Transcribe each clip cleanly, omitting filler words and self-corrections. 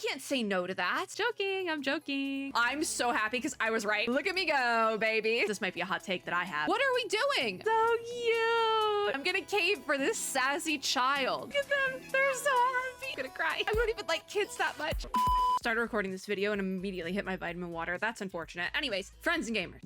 can't say no to that. Joking, I'm joking. I'm so happy because I was right. Look at me go, baby. This might be a hot take that I have. What are we doing? So cute. I'm gonna cave for this sassy child. Look at them, they're so happy. I'm gonna cry. I don't even like kids that much. Started recording this video and immediately hit my vitamin water. That's unfortunate. Anyways, friends and gamers,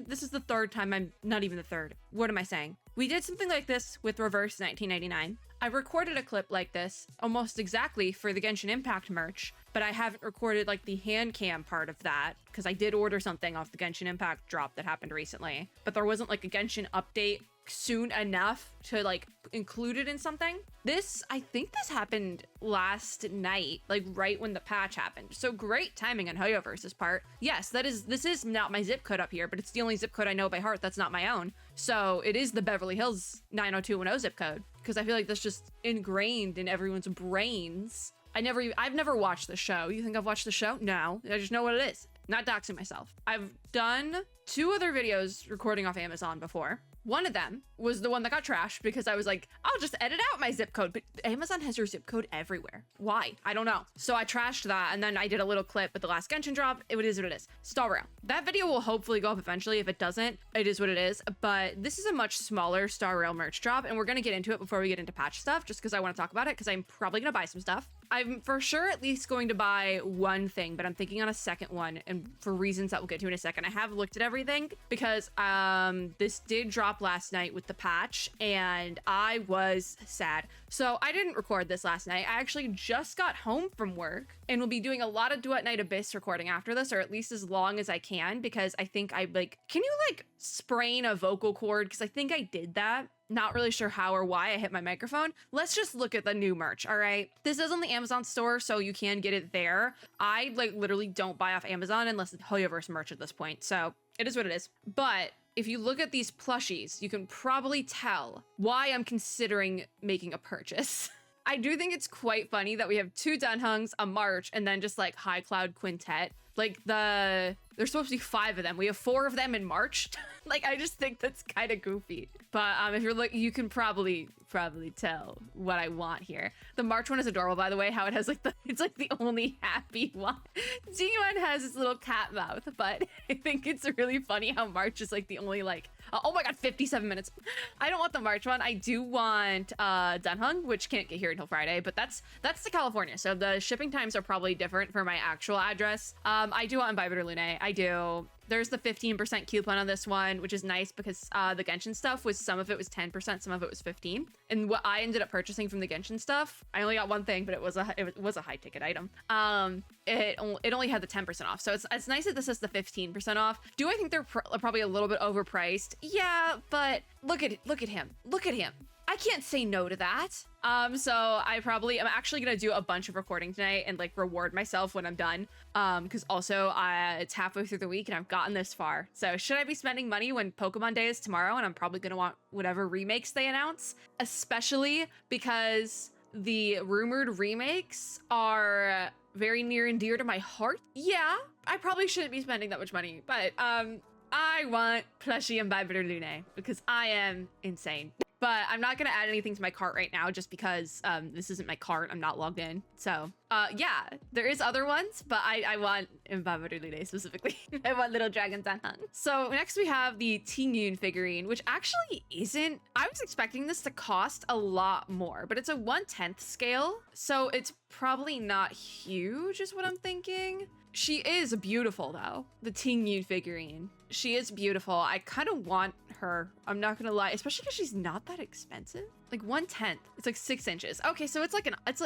this is the third time. I'm not even the third. What am I saying? We did something like this with Reverse 1999. I recorded a clip like this almost exactly for the Genshin Impact merch, but I haven't recorded like the hand cam part of that because I did order something off the Genshin Impact drop that happened recently, but there wasn't like a Genshin update soon enough to like include it in something. I think this happened last night, like right when the patch happened. So great timing on Hoyoverse's part. Yes, this is not my zip code up here, but it's the only zip code I know by heart that's not my own. So it is the Beverly Hills 90210 zip code because I feel like that's just ingrained in everyone's brains. I've never watched the show. You think I've watched the show? No, I just know what it is. Not doxing myself. I've done 2 other videos recording off Amazon before. One of them was the one that got trashed because I was like, I'll just edit out my zip code, but Amazon has your zip code everywhere. Why? I don't know. So I trashed that, and then I did a little clip with the last Genshin drop. It is what it is. Star Rail. That video will hopefully go up eventually. If it doesn't, it is what it is. But this is a much smaller Star Rail merch drop, and we're gonna get into it before we get into patch stuff, just because I want to talk about it, because I'm probably gonna buy some stuff. I'm for sure at least going to buy one thing, but I'm thinking on a second one, and for reasons that we'll get to in a second. I have looked at everything because this did drop last night with the patch, and I was sad. So I didn't record this last night. I actually just got home from work and will be doing a lot of Duet Night Abyss recording after this, or at least as long as I can, because I think can you like sprain a vocal cord? Because I think I did that. Not really sure how or why I hit my microphone. Let's just look at the new merch, all right? This is on the Amazon store, so you can get it there. I literally don't buy off Amazon unless it's Hoyoverse merch at this point, so it is what it is. But if you look at these plushies, you can probably tell why I'm considering making a purchase. I do think it's quite funny that we have 2 Dunhungs, a March, and then just like High Cloud Quintet. Like there's supposed to be 5 of them. We have 4 of them in March. Like, I just think that's kind of goofy. But if you're you can probably tell what I want here. The March one is adorable, by the way, how it has it's like the only happy one. G1 has its little cat mouth, but I think it's really funny how March is like the only oh my god, 57 minutes. I don't want the March one. I do want Dunhung, which can't get here until Friday, but that's to California. So the shipping times are probably different for my actual address. I do want Imbibitor Lune. I do. There's the 15% coupon on this one, which is nice because the Genshin stuff some of it was 10%, some of it was 15%. And what I ended up purchasing from the Genshin stuff, I only got one thing, but it was a high ticket item. It only had the 10% off. So it's nice that this is the 15% off. Do I think they're probably a little bit overpriced? Yeah, but look at him. Look at him. I can't say no to that. So I'm actually gonna do a bunch of recording tonight and reward myself when I'm done. Because also it's halfway through the week and I've gotten this far. So should I be spending money when Pokemon Day is tomorrow and I'm probably gonna want whatever remakes they announce? Especially because the rumored remakes are very near and dear to my heart. Yeah, I probably shouldn't be spending that much money, but I want plushie Imbibitor Lune because I am insane. But I'm not going to add anything to my cart right now just because this isn't my cart. I'm not logged in. So yeah, there is other ones, but I want Imbibitor Lune specifically. I want Little Dragon Danhun. So next we have the Tingyun figurine, which actually isn't. I was expecting this to cost a lot more, but it's a 1/10 scale. So it's probably not huge is what I'm thinking. She is beautiful though, the Tingyun figurine. She is beautiful. I kind of want her. I'm not gonna lie, especially because she's not that expensive. Like 1/10. It's like 6 inches. Okay, so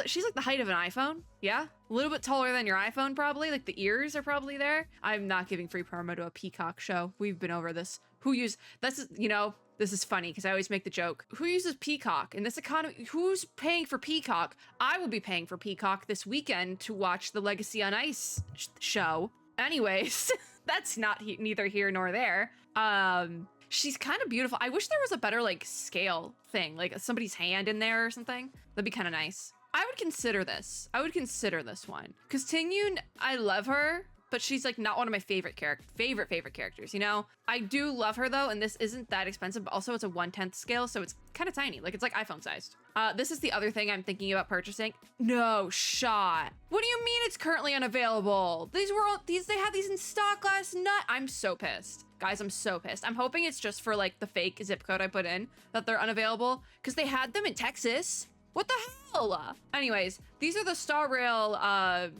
she's like the height of an iPhone. Yeah, a little bit taller than your iPhone probably. Like the ears are probably there. I'm not giving free promo to a Peacock show. We've been over this. This is funny because I always make the joke. Who uses Peacock in this economy? Who's paying for Peacock? I will be paying for Peacock this weekend to watch the Legacy on Ice show. Anyways, that's neither here nor there. She's kind of beautiful. I wish there was a better scale thing, like somebody's hand in there or something. That'd be kind of nice. I would consider this. I would consider this one because Tingyun, I love her. but she's like not one of my favorite characters, you know? I do love her though, and this isn't that expensive, but also it's a 1/10 scale, so it's kind of tiny. Like it's like iPhone sized. This is the other thing I'm thinking about purchasing. No shot. What do you mean it's currently unavailable? They had these in stock last night. I'm so pissed. Guys, I'm so pissed. I'm hoping it's just for like the fake zip code I put in that they're unavailable, because they had them in Texas. What the hell? Anyways, these are the Star Rail,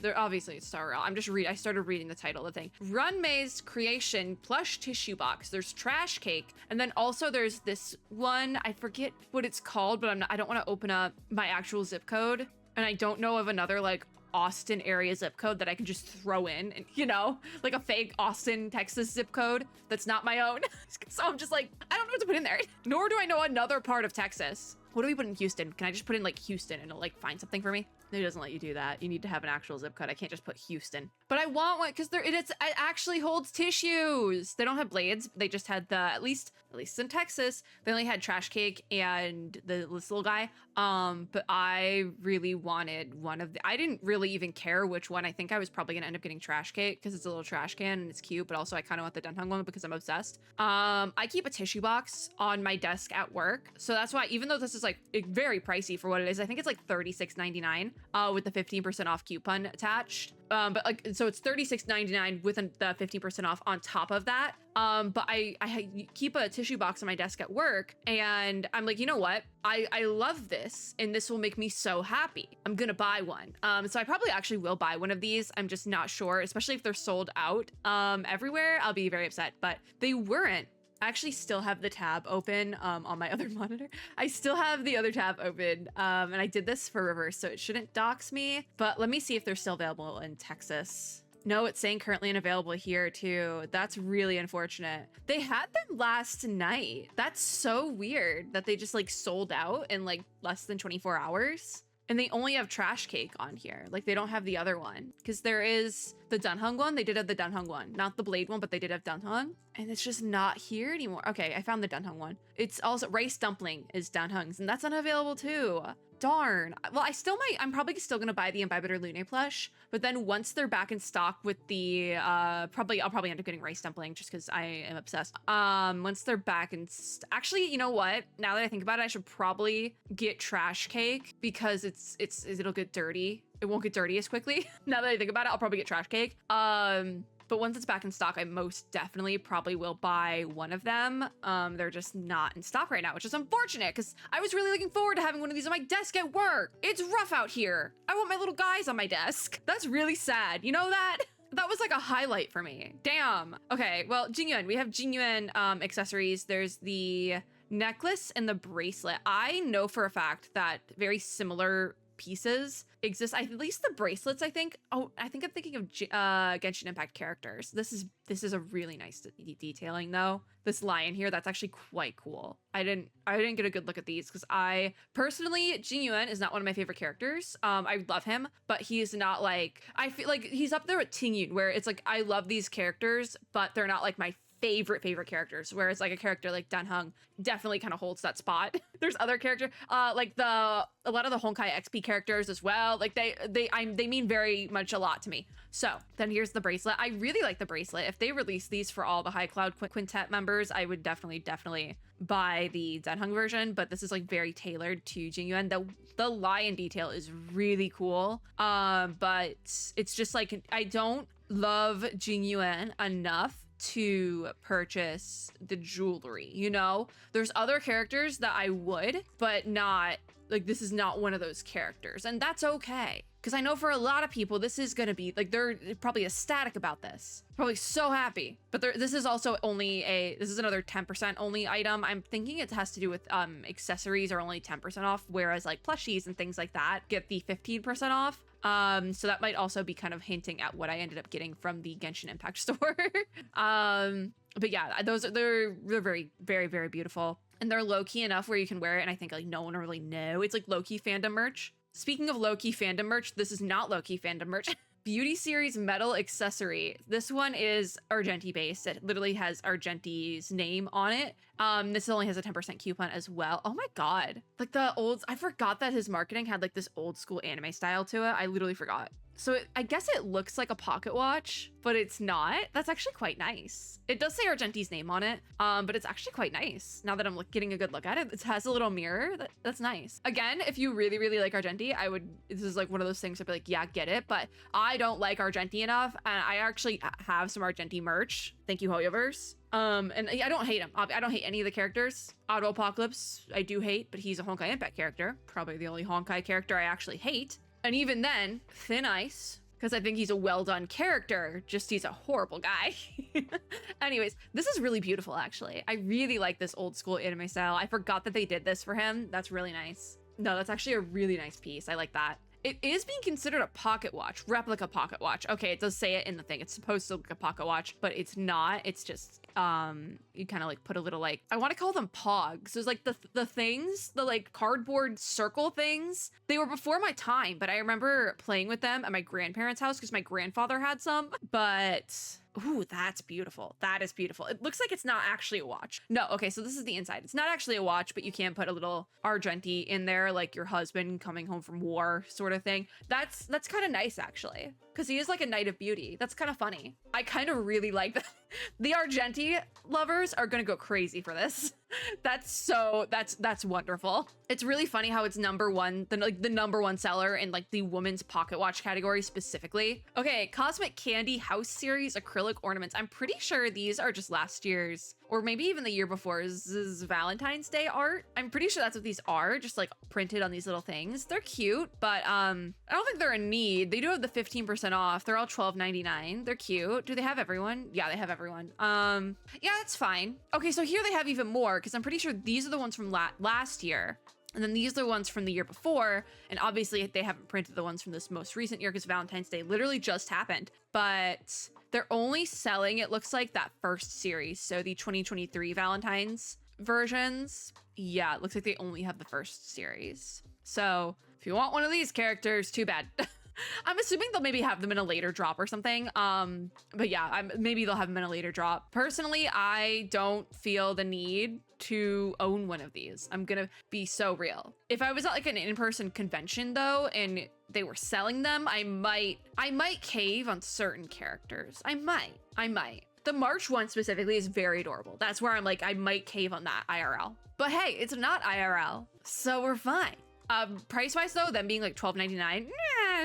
they're obviously it's Star Rail. I started reading the title of the thing. Run Maze Creation Plush Tissue Box. There's Trash Cake. And then also there's this one, I forget what it's called, but I don't want to open up my actual zip code. And I don't know of another like Austin area zip code that I can just throw in, and, you know, like a fake Austin, Texas zip code that's not my own. So I'm just like, I don't know what to put in there. Nor do I know another part of Texas. What do we put in Houston? Can I just put in like Houston and it'll like find something for me? It doesn't let you do that. You need to have an actual zip code. I can't just put Houston. But I want one because it actually holds tissues. They don't have blades. They just had at least in Texas, they only had Trash Cake and this little guy. But I really wanted one of I didn't really even care which one. I think I was probably gonna end up getting Trash Cake because it's a little trash can and it's cute, but also I kind of want the Dunhung one because I'm obsessed. I keep a tissue box on my desk at work. So that's why, even though this is like very pricey for what it is, I think it's like $36.99 with the 15% off coupon attached. But like, so it's $36.99 with the 15% off on top of that. But I keep a tissue box on my desk at work, and I'm like, you know what? I love this, and this will make me so happy. I'm gonna buy one. So I probably actually will buy one of these. I'm just not sure, especially if they're sold out everywhere. I'll be very upset, but they weren't. I actually still have the tab open on my other monitor. I still have the other tab open, and I did this for reverse, so it shouldn't dox me. But let me see if they're still available in Texas. No, it's saying currently unavailable here too. That's really unfortunate. They had them last night. That's so weird that they just like sold out in like less than 24 hours. And they only have Trash Cake on here. Like they don't have the other one, because there is the Dunhung one. They did have the Dunhung one, not the Blade one, but they did have Dunhung, and it's just not here anymore. Okay, I found the Dunhung one. It's also Rice Dumpling is Dunhung's, and that's unavailable too. Darn. Well, I'm probably still gonna buy the Imbibitor Lune plush, but then once they're back in stock with the, I'll probably end up getting Rice Dumpling just because I am obsessed. Once they're back in, actually, you know what? Now that I think about it, I should probably get Trash Cake because it'll get dirty. It won't get dirty as quickly. Now that I think about it, I'll probably get Trash Cake. But once it's back in stock, I most definitely probably will buy one of them. They're just not in stock right now, which is unfortunate because I was really looking forward to having one of these on my desk at work. It's rough out here. I want my little guys on my desk. That's really sad. You know that? That was like a highlight for me. Damn. Okay, well, Jingyuan. We have Jingyuan accessories. There's the necklace and the bracelet. I know for a fact that very similar pieces exist. At least the bracelets, I think. Oh, I think I'm thinking of Genshin Impact characters. This is a really nice detailing though. This lion here, that's actually quite cool. I didn't get a good look at these because I personally, Jingyuan is not one of my favorite characters. I love him, but he's not like, I feel like he's up there with Tingyun, where it's like I love these characters, but they're not like my favorite characters, whereas like a character like Dunhung definitely kind of holds that spot. There's other characters like a lot of the Honkai XP characters as well, like they mean very much a lot to me. So then here's the bracelet. I really like the bracelet. If they release these for all the High Cloud Quintet members, I would definitely buy the Dunhung version, but this is like very tailored to Jingyuan. The lion detail is really cool, but it's just like I don't love Jingyuan enough to purchase the jewelry, you know? There's other characters that I would, but not, like, this is not one of those characters, and that's okay. Because I know for a lot of people, this is gonna be, like, they're probably ecstatic about this. Probably so happy. But this is also this is another 10% only item. I'm thinking it has to do with accessories are only 10% off, whereas like plushies and things like that get the 15% off. So that might also be kind of hinting at what I ended up getting from the Genshin Impact store. But yeah, they're very, very, very beautiful. And they're low-key enough where you can wear it, and I think like no one will really know. It's like low-key fandom merch. Speaking of low-key fandom merch, this is not low-key fandom merch. Beauty Series metal accessory. This one is Argenti based. It literally has Argenti's name on it. This only has a 10% coupon as well. Oh my god. Like I forgot that his marketing had like this old school anime style to it. I literally forgot. So I guess it looks like a pocket watch, but it's not. That's actually quite nice. It does say Argenti's name on it, but it's actually quite nice. Now that I'm getting a good look at it, it has a little mirror. That's nice. Again, if you really, really like Argenti, this is like one of those things I'd be like, yeah, get it. But I don't like Argenti enough, and I actually have some Argenti merch. Thank you, Hoyoverse. And I don't hate him. I don't hate any of the characters. Auto Apocalypse, I do hate, but he's a Honkai Impact character. Probably the only Honkai character I actually hate. And even then, Thin Ice, because I think he's a well-done character, just he's a horrible guy. Anyways, this is really beautiful, actually. I really like this old school anime style. I forgot that they did this for him. That's really nice. No, that's actually a really nice piece. I like that. It is being considered a pocket watch, replica pocket watch. Okay, it does say it in the thing. It's supposed to look like a pocket watch, but it's not. It's just, you kind of like put a little like, I want to call them pogs. There's like the things, the like cardboard circle things. They were before my time, but I remember playing with them at my grandparents' house because my grandfather had some, but... Ooh, that's beautiful. That is beautiful. It looks like it's not actually a watch. No, okay, so this is the inside. It's not actually a watch, but you can put a little Argenti in there, like your husband coming home from war sort of thing. That's kind of nice, actually, because he is like a knight of beauty. That's kind of funny. I kind of really like that. The Argenti lovers are gonna go crazy for this. That's wonderful. It's really funny how it's number one, the number one seller in like the woman's pocket watch category specifically. Okay, Cosmic Candy House Series acrylic ornaments. I'm pretty sure these are just last year's, or maybe even the year before, is Valentine's Day art. I'm pretty sure that's what these are, just like printed on these little things. They're cute, but I don't think they're in need. They do have the 15% off. They're all $12.99. They're cute. Do they have everyone? Yeah, they have everyone. Yeah, that's fine. Okay, so here they have even more, because I'm pretty sure these are the ones from last year. And then these are the ones from the year before. And obviously they haven't printed the ones from this most recent year because Valentine's Day literally just happened. But they're only selling, it looks like, that first series. So the 2023 Valentine's versions. Yeah, it looks like they only have the first series. So if you want one of these characters, too bad. I'm assuming they'll maybe have them in a later drop or something. But yeah, maybe they'll have them in a later drop. Personally, I don't feel the need to own one of these. I'm gonna be so real. If I was at like an in-person convention though, and they were selling them, I might cave on certain characters. I might. The March one specifically is very adorable. That's where I'm like, I might cave on that IRL. But hey, it's not IRL, so we're fine. Price-wise though, them being like $12.99,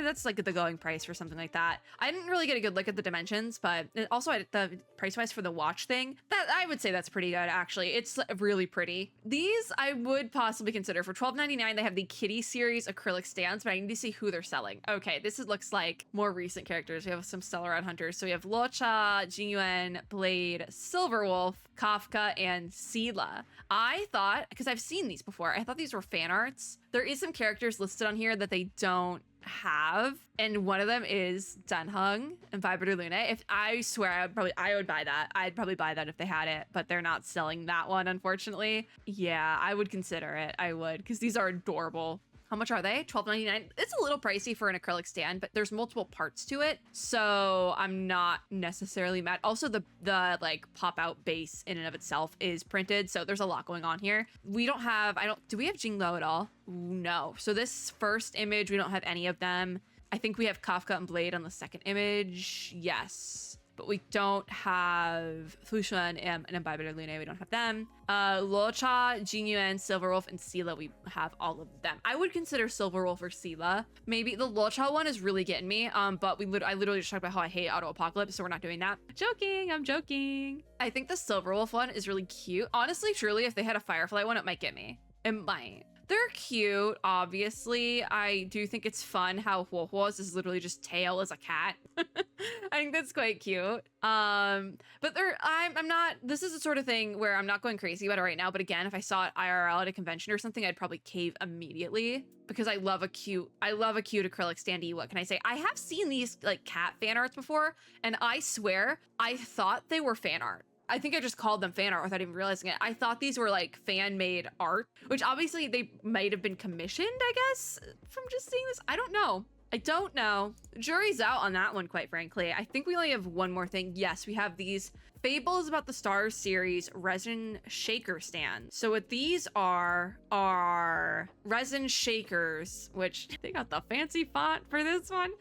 that's like the going price for something like that. I didn't really get a good look at the dimensions, but also the price-wise for the watch thing, that I would say that's pretty good actually. It's really pretty. These I would possibly consider. For $12.99, they have the Kitty series acrylic stands, but I need to see who they're selling. Okay, looks like more recent characters. We have some Stellar Red Hunters. So we have Locha, Jinyuan, Blade, Silverwolf, Kafka, and Sela. I thought, because I've seen these before, I thought these were fan arts. There is some characters listed on here that they don't have, and one of them is Dunhung and Vibrator Luna. If I swear, I would buy that. I'd probably buy that if they had it, but they're not selling that one, unfortunately. Yeah, I would consider it. I would, because these are adorable. How much are they? $12.99. It's a little pricey for an acrylic stand, but there's multiple parts to it, so I'm not necessarily mad. Also, the like pop out base in and of itself is printed, so there's a lot going on here. We don't have, do we have Jinglo at all? No. So this first image, we don't have any of them. I think we have Kafka and Blade on the second image. Yes. But we don't have Fushuan and Imbiber Lune. We don't have them. Locha, Jinyuan, Silverwolf, and Sela, we have all of them. I would consider Silverwolf or Sela. Maybe the Locha one is really getting me. But I literally just talked about how I hate Auto Apocalypse, so we're not doing that. Joking, I'm joking. I think the Silverwolf one is really cute. Honestly, truly, if they had a Firefly one, it might get me. It might. They're cute, obviously. I do think it's fun how Huohuo's is literally just tail as a cat. I think that's quite cute. But I'm not, this is the sort of thing where I'm not going crazy about it right now. But again, if I saw it IRL at a convention or something, I'd probably cave immediately because I love a cute acrylic standee. What can I say? I have seen these like cat fan arts before, and I swear I thought they were fan art. I think I just called them fan art without even realizing it. I thought these were like fan-made art, which obviously they might have been commissioned, I guess, from just seeing this. I don't know. I don't know. Jury's out on that one, quite frankly. I think we only have one more thing. Yes, we have these Fables About the Stars series resin shaker stands. So what these are resin shakers, which they got the fancy font for this one.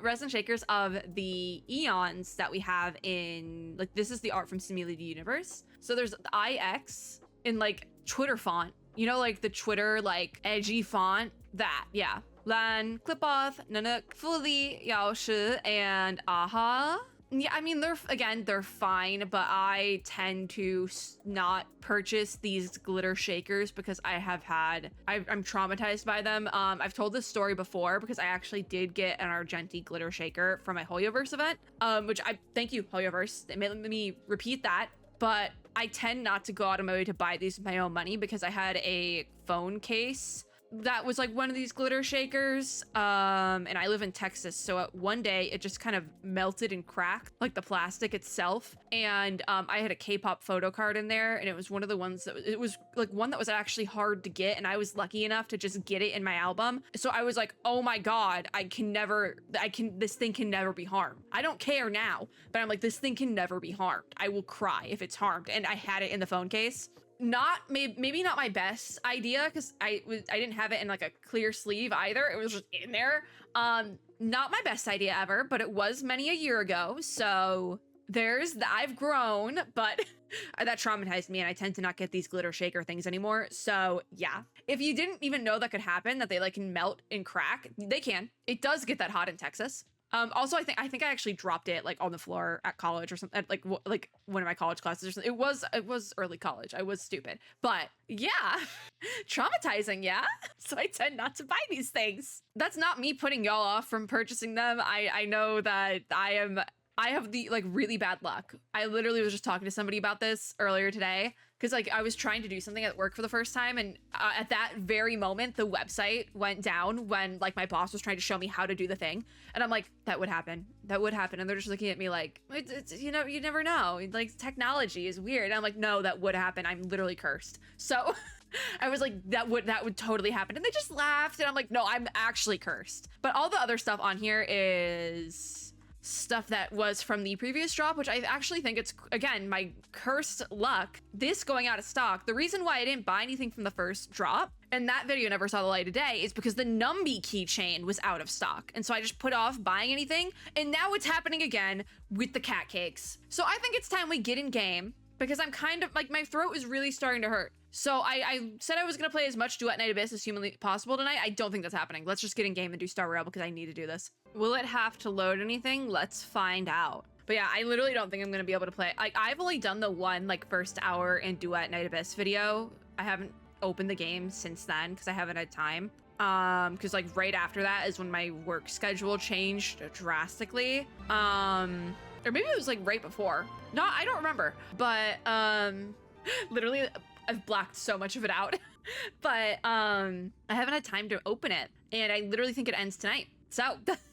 Resin shakers of the eons that we have in, like, this is the art from Simulated Universe. So there's the IX in like Twitter font, you know, like the Twitter like edgy font, that, yeah. Lan, Clipoth, Nanook, Fully, Yao Shi, and Aha. Yeah, I mean, they're fine, but I tend to not purchase these glitter shakers because I'm traumatized by them. I've told this story before because I actually did get an Argenti glitter shaker from my Hoyoverse event, which thank you, Hoyoverse. Let me repeat that. But I tend not to go out of my way to buy these with my own money because I had a phone case that was like one of these glitter shakers, and I live in Texas, so one day it just kind of melted and cracked, like the plastic itself, and I had a K-pop photo card in there, and it was one of the ones that it was like one that was actually hard to get, and I was lucky enough to just get it in my album. So I was like, oh my god, this thing can never be harmed. I don't care now, but I'm like, this thing can never be harmed. I will cry if it's harmed. And I had it in the phone case. Maybe not my best idea because I didn't have it in like a clear sleeve either. It was just in there. Not my best idea ever, but it was many a year ago. So I've grown, but that traumatized me, and I tend to not get these glitter shaker things anymore. So yeah, if you didn't even know that could happen, that they like can melt and crack, they can. It does get that hot in Texas. Also, I think I actually dropped it like on the floor at college or something, like one of my college classes or something. It was early college. I was stupid, but yeah, traumatizing. Yeah. So I tend not to buy these things. That's not me putting y'all off from purchasing them. I know that I have the like really bad luck. I literally was just talking to somebody about this earlier today because like I was trying to do something at work for the first time, and at that very moment the website went down when like my boss was trying to show me how to do the thing, and I'm like, that would happen, and they're just looking at me like, it's you know, you never know, like technology is weird. And I'm like, no, that would happen. I'm literally cursed. So I was like, that would totally happen, and they just laughed, and I'm like, no, I'm actually cursed. But all the other stuff on here is stuff that was from the previous drop, which I actually think it's, again, my cursed luck, this going out of stock. The reason why I didn't buy anything from the first drop, and that video never saw the light of day, is because the Numby keychain was out of stock. And so I just put off buying anything, and now it's happening again with the cat cakes. So I think it's time we get in game, because I'm kind of, like, my throat is really starting to hurt. So I said I was going to play as much Duet Night Abyss as humanly possible tonight. I don't think that's happening. Let's just get in game and do Star Rail because I need to do this. Will it have to load anything? Let's find out. But yeah, I literally don't think I'm going to be able to play. Like, I've only done the one like first hour in Duet Night Abyss video. I haven't opened the game since then because I haven't had time. Because like right after that is when my work schedule changed drastically. Or maybe it was like right before. No, I don't remember. But literally I've blacked so much of it out. But I haven't had time to open it, and I literally think it ends tonight. So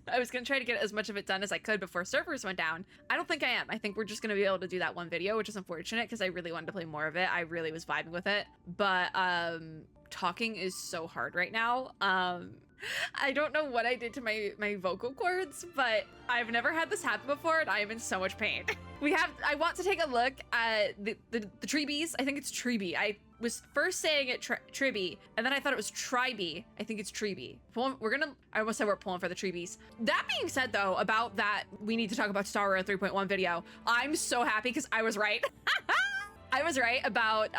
I was gonna try to get as much of it done as I could before servers went down. I don't think I am. I think we're just gonna be able to do that one video, which is unfortunate because I really wanted to play more of it. I really was vibing with it, but talking is so hard right now. I don't know what I did to my vocal cords, but I've never had this happen before, and I am in so much pain. I want to take a look at the Tribbies. I think it's Tribbie. I was first saying it Tribbie, and then I thought it was Tribbie. I think it's Tribbie. I almost said we're pulling for the Tribbies. That being said, though, about that, we need to talk about Star Rail 3.1 video. I'm so happy because I was right. I was right about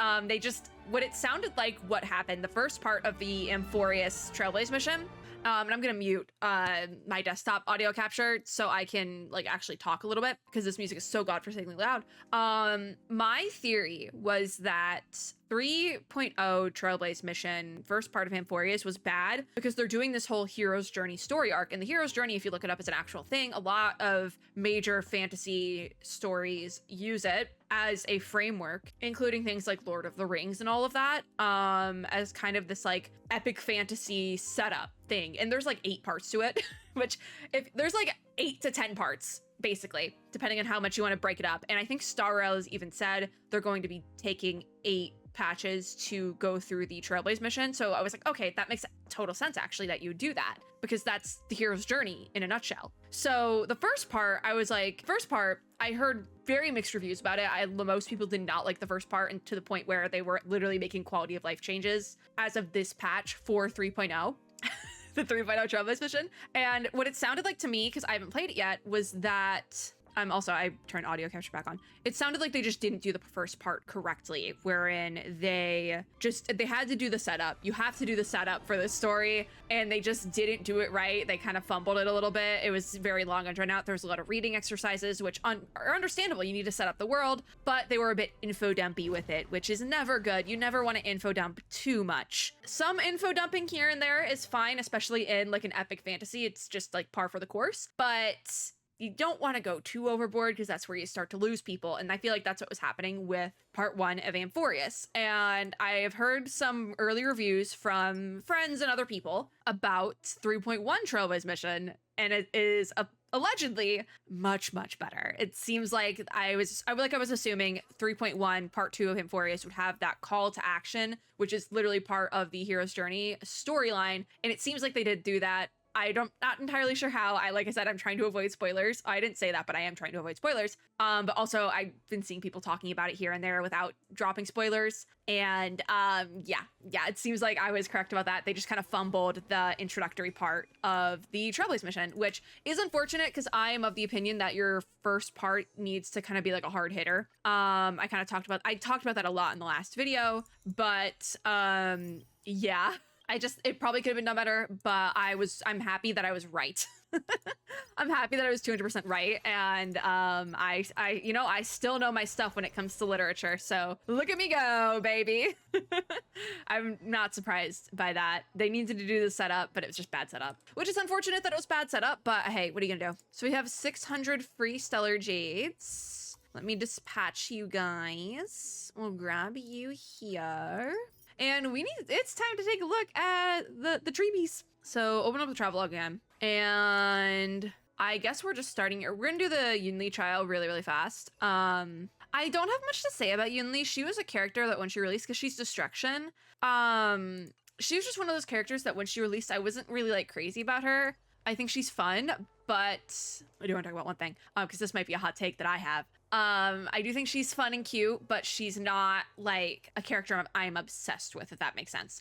what it sounded like what happened. The first part of the Amphorius Trailblaze mission. And I'm gonna mute my desktop audio capture so I can like actually talk a little bit because this music is so godforsakenly loud. My theory was that 3.0 Trailblaze mission, first part of Amphorius, was bad because they're doing this whole hero's journey story arc. And the hero's journey, if you look it up, is an actual thing. A lot of major fantasy stories use it as a framework, including things like Lord of the Rings and all of that, as kind of this like epic fantasy setup thing. And there's like 8 parts to it, which if there's like 8 to 10 parts, basically, depending on how much you want to break it up. And I think Star Rail has even said they're going to be taking 8 patches to go through the Trailblaze mission. So I was like, okay, that makes total sense actually that you would do that, because that's the hero's journey in a nutshell. So the first part, I heard very mixed reviews about it. Most people did not like the first part, and to the point where they were literally making quality of life changes as of this patch for 3.0. The 3.0 Trailblaze mission. And what it sounded like to me, because I haven't played it yet, was that I turned audio capture back on. It sounded like they just didn't do the first part correctly, wherein they had to do the setup. You have to do the setup for this story, and they just didn't do it right. They kind of fumbled it a little bit. It was very long and drawn out. There was a lot of reading exercises, which are understandable. You need to set up the world, but they were a bit info dumpy with it, which is never good. You never want to info dump too much. Some info dumping here and there is fine, especially in like an epic fantasy. It's just like par for the course, but you don't want to go too overboard, because that's where you start to lose people. And I feel like that's what was happening with part 1 of Amphorius. And I have heard some early reviews from friends and other people about 3.1 Trailblaze mission, and it is allegedly much, much better. It seems like I was assuming 3.1 part 2 of Amphorius would have that call to action, which is literally part of the hero's journey storyline. And it seems like they did do that. Not entirely sure how. Like I said, I'm trying to avoid spoilers. I didn't say that, but I am trying to avoid spoilers. But also I've been seeing people talking about it here and there without dropping spoilers. And yeah, it seems like I was correct about that. They just kind of fumbled the introductory part of the Trailblaze mission, which is unfortunate, because I am of the opinion that your first part needs to kind of be like a hard hitter. I talked about that a lot in the last video, but yeah. It probably could have been done better, but I'm happy that I was right. I'm happy that I was 200% right. And I still know my stuff when it comes to literature. So look at me go, baby. I'm not surprised by that. They needed to do the setup, but it was just bad setup, which is unfortunate that it was bad setup, but hey, what are you gonna do? So we have 600 free stellar jades. Let me dispatch you guys. We'll grab you here. And it's time to take a look at the Tribbies. So open up the travelogue again. And I guess we're just starting here. We're gonna do the Yunli trial really, really fast. I don't have much to say about Yunli. She was a character that when she released, because she's destruction, she was just one of those characters that when she released, I wasn't really like crazy about her. I think she's fun, but I do want to talk about one thing, because this might be a hot take that I have. I do think she's fun and cute, but she's not like a character I'm obsessed with, if that makes sense.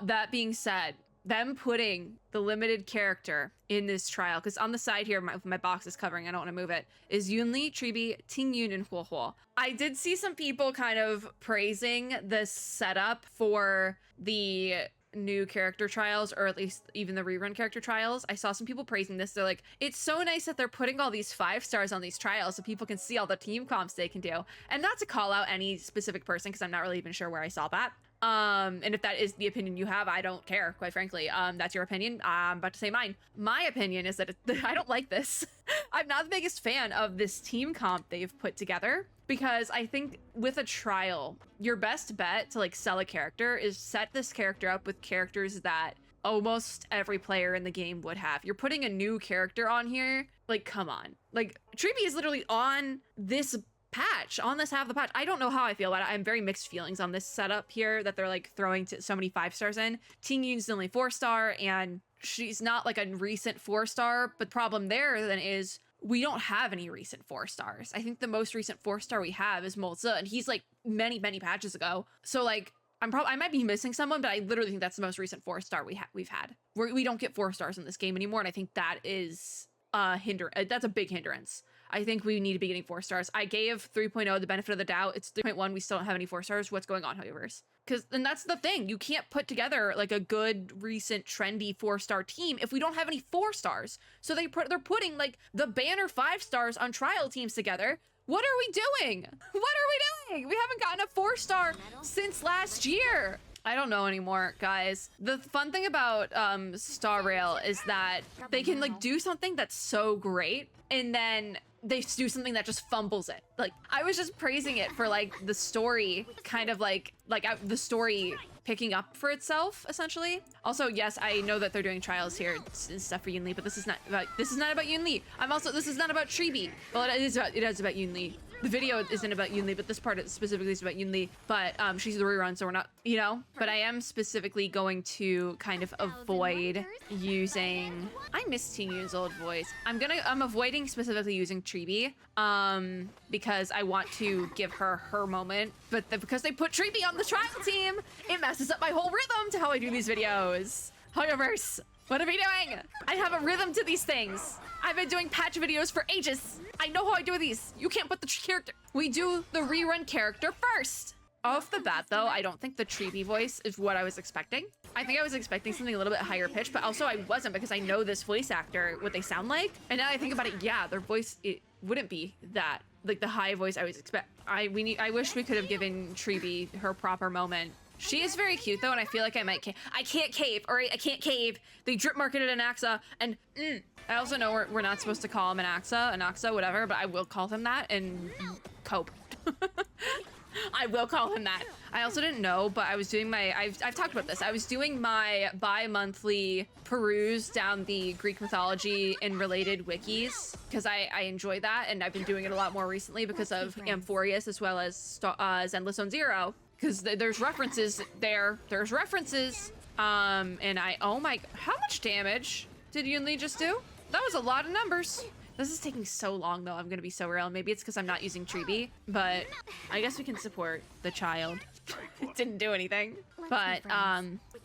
That being said, them putting the limited character in this trial, because on the side here, my box is covering, I don't want to move it, is Yunli, Tribbie, Tingyun, and Huohuo. I did see some people kind of praising the setup for the new character trials, or at least even the rerun character trials. I saw some people praising this. They're like, it's so nice that they're putting all these 5 stars on these trials so people can see all the team comps they can do. And not to call out any specific person, because I'm not really even sure where I saw that. And if that is the opinion you have, I don't care, quite frankly. That's your opinion. I'm about to say mine. My opinion is that I don't like this. I'm not the biggest fan of this team comp they've put together, because I think with a trial, your best bet to like sell a character is set this character up with characters that almost every player in the game would have. You're putting a new character on here, like, come on. Like, Tribbie is literally on this patch, on this half of the patch. I don't know how I feel about it. I have very mixed feelings on this setup here that they're like throwing so many 5 stars in. Tingyun's only 4-star, and she's not like a recent 4-star, but the problem there then is we don't have any recent 4 stars. I think the most recent 4-star we have is Molza, and he's like many patches ago. So like, I might be missing someone, but I literally think that's the most recent 4-star we've had. We don't get 4 stars in this game anymore, and I think that is that's a big hindrance. I think we need to be getting 4 stars. I gave 3.0 the benefit of the doubt. It's 3.1. We still don't have any 4 stars. What's going on, Hoovers? And that's the thing. You can't put together like a good, recent, trendy 4-star team if we don't have any 4 stars. So they're putting like the banner 5 stars on trial teams together. What are we doing? What are we doing? We haven't gotten a 4-star since last year. I don't know anymore, guys. The fun thing about Star Rail is that they can like do something that's so great, and then they do something that just fumbles it. Like, I was just praising it for like the story kind of like the story picking up for itself, essentially. Also, yes, I know that they're doing trials here and stuff for Yunli, but this is not about Yunli. This is not about Tribbie. Well, it is about Yunli. The video isn't about Yunli, but this part specifically is about Yunli. But she's the rerun, so we're not, you know. But I am specifically going to kind of avoid using. I miss Teen Yoon's old voice. I'm avoiding specifically using Tribbie, because I want to give her her moment. But because they put Tribbie on the trial team, it messes up my whole rhythm to how I do these videos. Hoyoverse, what are we doing? I have a rhythm to these things. I've been doing patch videos for ages. I know how I do these. You can't put the character. We do the rerun character first. Off the bat, though, I don't think the Tribbie voice is what I was expecting. I think I was expecting something a little bit higher pitched, but also I wasn't because I know this voice actor, what they sound like. And now I think about it, yeah, their voice, it wouldn't be that. Like the high voice I was I wish we could have given Tribbie her proper moment. She is very cute though, and I feel like I might I can't cave, all right? I can't cave. They drip marketed an Axa, and I also know we're not supposed to call him an Axa, whatever, but I will call him that and cope. I will call him that. I also didn't know, but I was doing my, I've talked about this. I was doing my bi-monthly peruse down the Greek mythology and related wikis because I enjoy that, and I've been doing it a lot more recently because of Amphorius as well as Zenless Zone Zero. Because there's references there. There's references. And oh my, how much damage did Yunli just do? That was a lot of numbers. This is taking so long though. I'm gonna be so real. Maybe it's because I'm not using Tribbie, but I guess we can support the child. It didn't do anything. But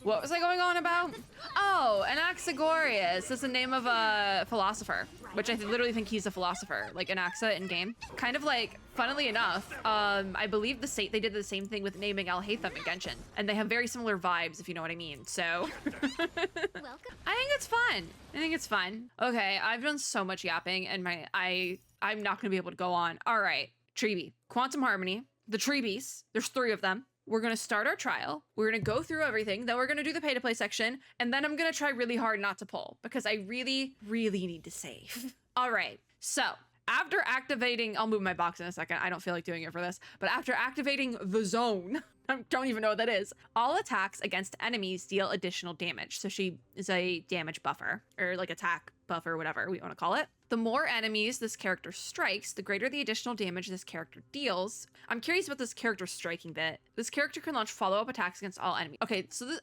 what was I going on about? Oh, Anaxagoras is the name of a philosopher, which I literally think he's a philosopher, like Anaxa in game. Kind of like, funnily enough, I believe they did the same thing with naming Alhaitham in Genshin, and they have very similar vibes, if you know what I mean. So I think it's fun. I think it's fun. Okay, I've done so much yapping, and I'm not gonna be able to go on. All right, Tribbie, Quantum Harmony, the Tribbies. There's 3 of them. We're gonna start our trial. We're gonna go through everything. Then we're gonna do the pay to play section. And then I'm gonna try really hard not to pull because I really, really need to save. All right, so after activating, I'll move my box in a second. I don't feel like doing it for this, but after activating the zone, I don't even know what that is. All attacks against enemies deal additional damage. So she is a damage buffer, or like attack buffer, whatever we want to call it. The more enemies this character strikes, the greater the additional damage this character deals. I'm curious about this character striking bit. This character can launch follow-up attacks against all enemies. Okay, so this,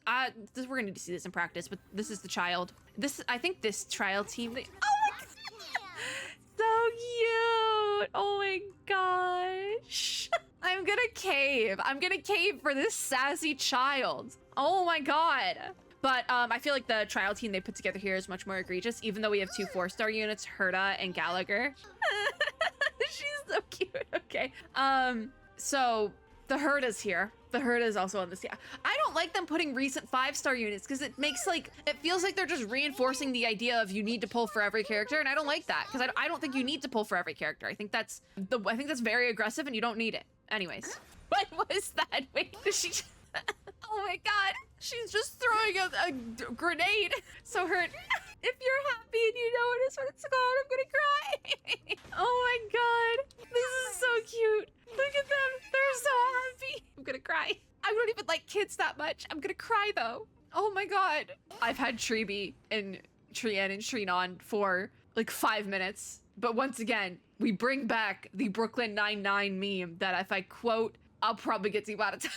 we're gonna need to see this in practice, but this is the child. I think this trial team, oh my god! So cute! Oh my gosh! I'm gonna cave. I'm gonna cave for this sassy child. Oh my god. But I feel like the trial team they put together here is much more egregious, even though we have 2 4-star units, Herta and Gallagher. She's so cute. Okay. So the Herta's here. The Herta is also on this. Yeah. I don't like them putting recent 5-star units because it makes it feels like they're just reinforcing the idea of you need to pull for every character, and I don't like that because I don't think you need to pull for every character. I think that's very aggressive and you don't need it. Anyways, what was that? Wait, did she? Oh my god, she's just throwing a grenade. So hurt. If you're happy and you notice what it's called, I'm gonna cry. Oh my god, this is so cute. Look at them, they're so happy. I'm gonna cry. I don't even like kids that much. I'm gonna cry though. Oh my god. I've had Tribbie and Trian and Shrinon for like 5 minutes. But once again, we bring back the Brooklyn Nine-Nine meme that if I quote, I'll probably get demonetized.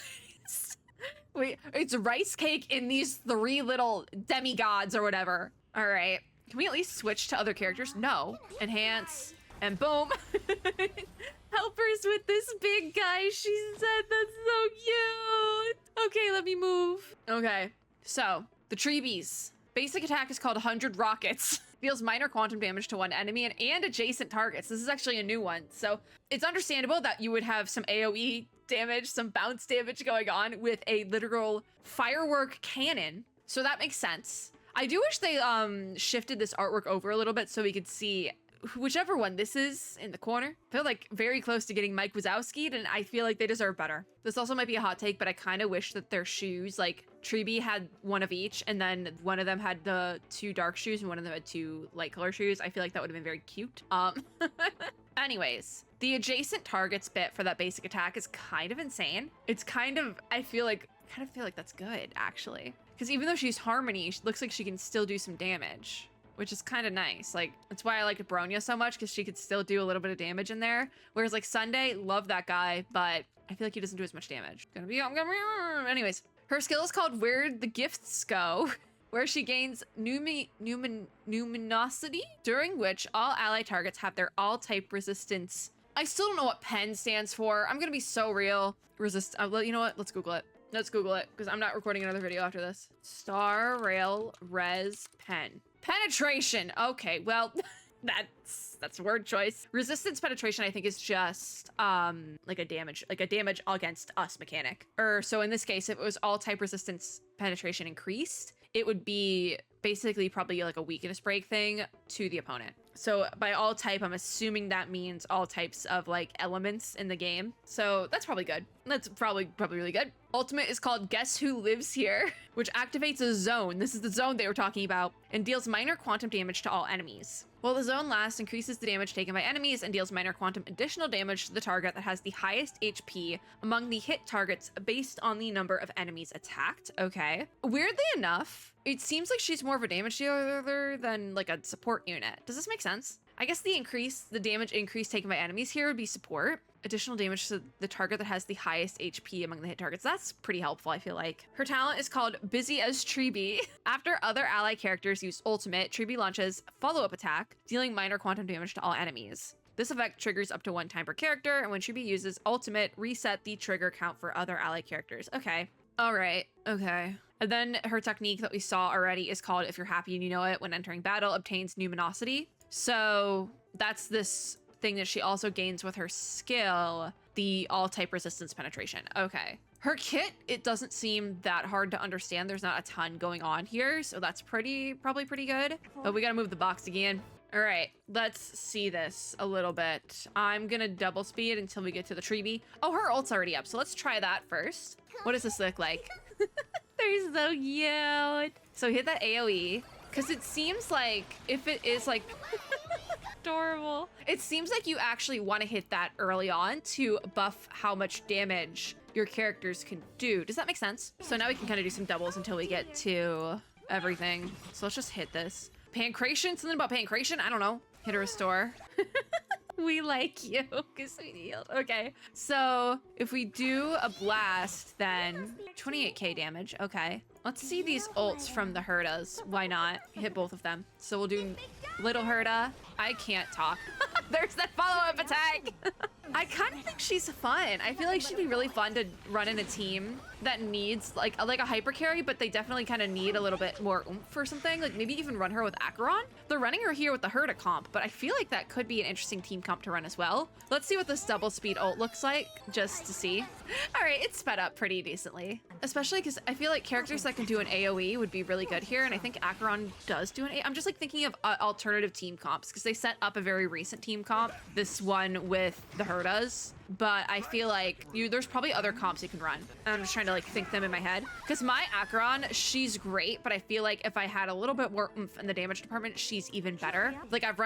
Wait, it's rice cake in these 3 little demigods or whatever. All right, can we at least switch to other characters? No, enhance, and boom. Helpers with this big guy, she said, that's so cute. Okay, let me move. Okay, so the Tribbies. Basic attack is called 100 Rockets. Deals minor quantum damage to one enemy and adjacent targets. This is actually a new one. So it's understandable that you would have some AoE damage, some bounce damage going on with a literal firework cannon. So that makes sense. I do wish they shifted this artwork over a little bit so we could see whichever one this is in the corner. I feel like very close to getting Mike Wazowski'd, and I feel like they deserve better. This also might be a hot take, but I kind of wish that their shoes, like Tribbie had one of each, and then one of them had the 2 dark shoes and one of them had 2 light color shoes. I feel like that would have been very cute. Anyways, the adjacent targets bit for that basic attack is kind of insane. It's kind of, I feel like that's good, actually. Because even though she's Harmony, she looks like she can still do some damage, which is kind of nice. Like, that's why I liked Bronya so much, because she could still do a little bit of damage in there. Whereas, like, Sunday, love that guy, but I feel like he doesn't do as much damage. Anyways, her skill is called Where'd the Gifts Go? Where she gains numinosity, during which all ally targets have their all-type resistance. I still don't know what PEN stands for. I'm gonna be so real. You know what? Let's Google it. Let's Google it, because I'm not recording another video after this. Star Rail Res Pen. Penetration. Okay, well, that's a word choice. Resistance penetration, I think, is just like a damage against us mechanic. So in this case, if it was all type resistance penetration increased, it would be basically probably like a weakness break thing to the opponent. So by all type, I'm assuming that means all types of like elements in the game. So that's probably good. That's probably really good. Ultimate is called Guess Who Lives Here, which activates a zone. This is the zone they were talking about, and deals minor quantum damage to all enemies. While the zone lasts, increases the damage taken by enemies and deals minor quantum additional damage to the target that has the highest HP among the hit targets based on the number of enemies attacked. Okay. Weirdly enough, it seems like she's more of a damage dealer than like a support unit. Does this make sense? I guess the damage increase taken by enemies here would be support. Additional damage to the target that has the highest HP among the hit targets. That's pretty helpful, I feel like. Her talent is called Busy as Tribbie. After other ally characters use ultimate, Tribbie launches follow-up attack, dealing minor quantum damage to all enemies. This effect triggers up to 1 time per character, and when Tribbie uses ultimate, reset the trigger count for other ally characters. Okay. All right. Okay. And then her technique that we saw already is called If You're Happy and You Know It, when entering battle, obtains numinosity. So that's this thing that she also gains with her skill, the all-type resistance penetration. Okay. Her kit, it doesn't seem that hard to understand. There's not a ton going on here, so that's probably pretty good. But we gotta move the box again. All right, let's see this a little bit. I'm gonna double speed until we get to the Tribbie. Oh, her ult's already up, so let's try that first. What does this look like? They're so cute. So hit that AoE, because it seems like if it is like adorable. It seems like you actually want to hit that early on to buff how much damage your characters can do. Does that make sense? So now we can kind of do some doubles until we get to everything. So let's just hit this. Pancration? Something about pancration? I don't know. Hit a restore. We like you because we healed. Okay, so if we do a blast, then 28k damage. Okay, let's see these ults from the Herdas. Why not? Hit both of them. So we'll do little Herda. I can't talk. There's that follow-up attack. I kind of think she's fun. I feel like she'd be really fun to run in a team that needs like a hyper carry, but they definitely kind of need a little bit more oomph or something. Like maybe even run her with Acheron. They're running her here with the Herda comp, but I feel like that could be an interesting team comp to run as well. Let's see what this double speed ult looks like, just to see. All right, it's sped up pretty decently, especially because I feel like characters that can do an AoE would be really good here, and I think Acheron does do an AoE. I'm just like thinking of alternative team comps because they set up a very recent team comp, this one with the Herdas, but I feel like there's probably other comps you can run. And I'm just trying to like think them in my head because my Acheron, she's great, but I feel like if I had a little bit more oomph in the damage department, she's even better. Like I've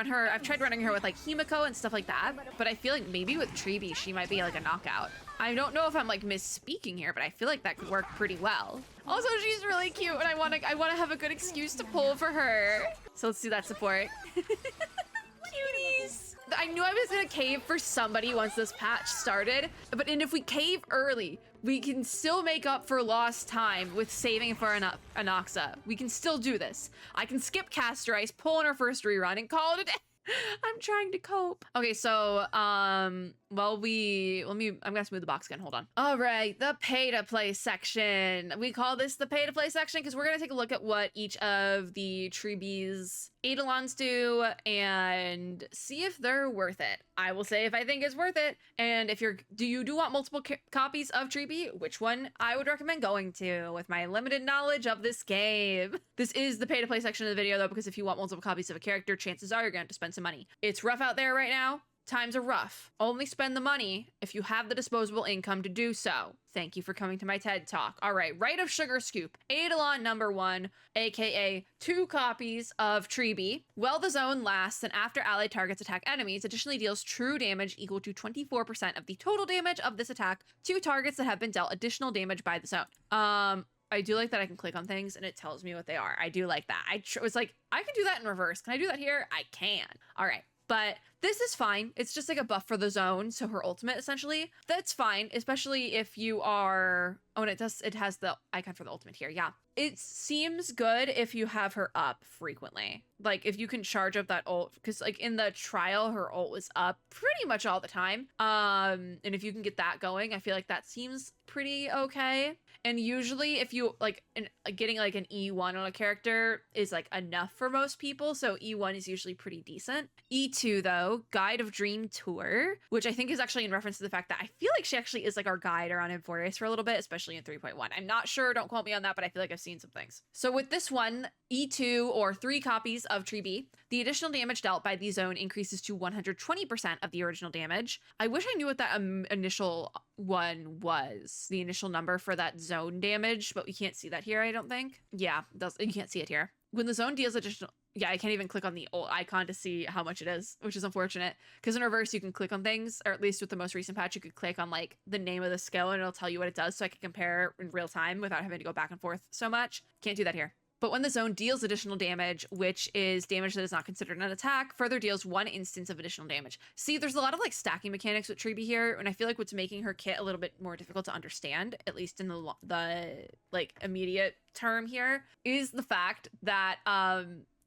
tried running her with like Himiko and stuff like that, but I feel like maybe with Tribbie, she might be like a knockout. I don't know if I'm like misspeaking here, but I feel like that could work pretty well. Also, she's really cute, and I want to have a good excuse to pull for her. So let's do that support. Cuties. I knew I was gonna cave for somebody once this patch started, but if we cave early, we can still make up for lost time with saving for Anoxa. We can still do this. I can skip Caster Ice, pull in our first rerun, and call it a day. I'm trying to cope. Okay, so I'm gonna smooth the box again. Hold on. All right, the pay to play section. We call this the pay to play section because we're gonna take a look at what each of the Tribbie's Eidolons do and see if they're worth it. I will say if I think it's worth it, and if do you want multiple copies of Tribbie, which one I would recommend going to with my limited knowledge of this game. This is the pay to play section of the video though, because if you want multiple copies of a character, chances are you're going to have to spend some money. It's rough out there right now Times are rough. Only spend the money if you have the disposable income to do so. Thank you for coming to my TED Talk. All right, Rite of Sugar Scoop. Eidolon number 1, aka 2 copies of Tribbie. While the zone lasts and after allied targets attack enemies, additionally deals true damage equal to 24% of the total damage of this attack to targets that have been dealt additional damage by the zone. I do like that I can click on things and it tells me what they are. I do like that. I was like, I can do that in reverse. Can I do that here? I can. All right. But this is fine. It's just like a buff for the zone. So her ultimate, essentially, that's fine, especially if you are, oh, and it has the icon for the ultimate here. Yeah. It seems good if you have her up frequently. Like if you can charge up that ult, because like in the trial, her ult was up pretty much all the time. And if you can get that going, I feel like that seems pretty okay. And usually if you like getting like an E1 on a character is like enough for most people. So E1 is usually pretty decent. E2 though, Guide of Dream Tour, which I think is actually in reference to the fact that I feel like she actually is like our guide around Inforius for a little bit, especially in 3.1. I'm not sure, don't quote me on that, but I feel like I've seen some things. So with this one, E2 or 3 copies of Tribbie, the additional damage dealt by the zone increases to 120% of the original damage. I wish I knew what that initial one was, the initial number for that zone damage, but we can't see that here, I don't think. Yeah, you can't see it here. When the zone deals additional, yeah, I can't even click on the ult icon to see how much it is, which is unfortunate. Because in reverse, you can click on things, or at least with the most recent patch, you could click on like the name of the skill and it'll tell you what it does so I can compare in real time without having to go back and forth so much. Can't do that here. But when the zone deals additional damage, which is damage that is not considered an attack, further deals 1 instance of additional damage. See, there's a lot of like stacking mechanics with Tribbie here, and I feel like what's making her kit a little bit more difficult to understand, at least in the like immediate term here, is the fact that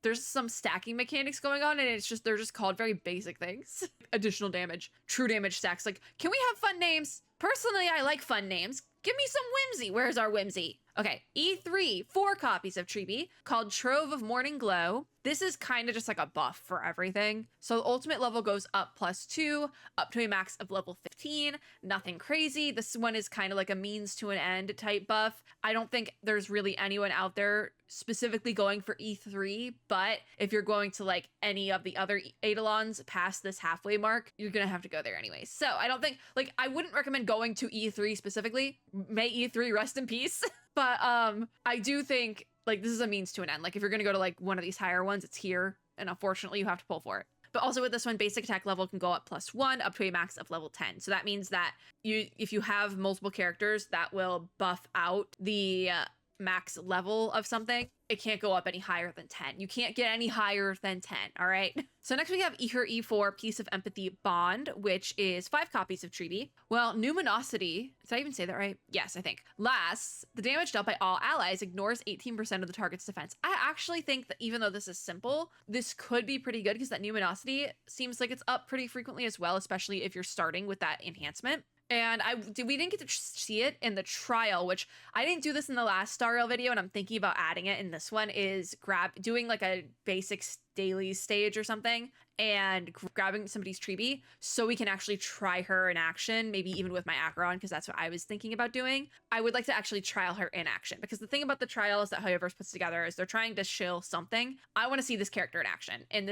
there's some stacking mechanics going on, and they're just called very basic things. Additional damage, true damage stacks. Like, can we have fun names? Personally, I like fun names. Give me some whimsy. Where's our whimsy? Okay, E3, 4 copies of Tribbie called Trove of Morning Glow. This is kind of just like a buff for everything. So the ultimate level goes up +2, up to a max of level 15. Nothing crazy. This one is kind of like a means to an end type buff. I don't think there's really anyone out there specifically going for E3, but if you're going to like any of the other Eidolons past this halfway mark, you're gonna have to go there anyways. So I don't think, like, I wouldn't recommend going to E3 specifically. May E3 rest in peace. But I do think like this is a means to an end. Like if you're gonna go to like one of these higher ones, it's here, and unfortunately you have to pull for it. But also with this one, basic attack level can go up +1 up to a max of level 10. So that means that if you have multiple characters, that will buff out the max level of something. It can't go up any higher than 10. You can't get any higher than 10, all right? So next we have her E4, Piece of Empathy Bond, which is 5 copies of Tribbie. Well, Numinosity, did I even say that right? Yes, I think. Lasts, the damage dealt by all allies ignores 18% of the target's defense. I actually think that even though this is simple, this could be pretty good because that Numinosity seems like it's up pretty frequently as well, especially if you're starting with that enhancement. And we didn't get to see it in the trial, which I didn't do this in the last Star Rail video, and I'm thinking about adding it in this one, is doing like a basic daily stage or something and grabbing somebody's Tribbie so we can actually try her in action, maybe even with my Acheron, because that's what I was thinking about doing. I would like to actually trial her in action, because the thing about the trial is that Hoyoverse puts together is they're trying to shill something. I want to see this character in action, and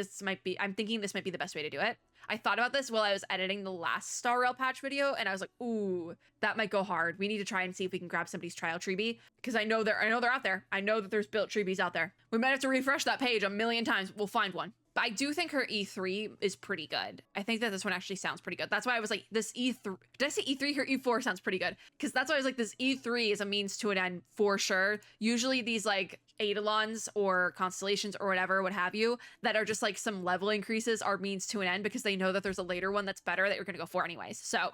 I'm thinking this might be the best way to do it. I thought about this while I was editing the last Star Rail patch video, and I was like, ooh, that might go hard. We need to try and see if we can grab somebody's trial Tribbie, because I know they're out there. I know that there's built Tribbies out there. We might have to refresh that page a million times. We'll find one. But I do think her E3 is pretty good. I think that this one actually sounds pretty good. That's why I was like, this E3, did I say E3? Her E4 sounds pretty good. Because that's why I was like, this E3 is a means to an end for sure. Usually these like Eidolons or constellations or whatever, what have you, that are just like some level increases are means to an end because they know that there's a later one that's better that you're going to go for anyways. So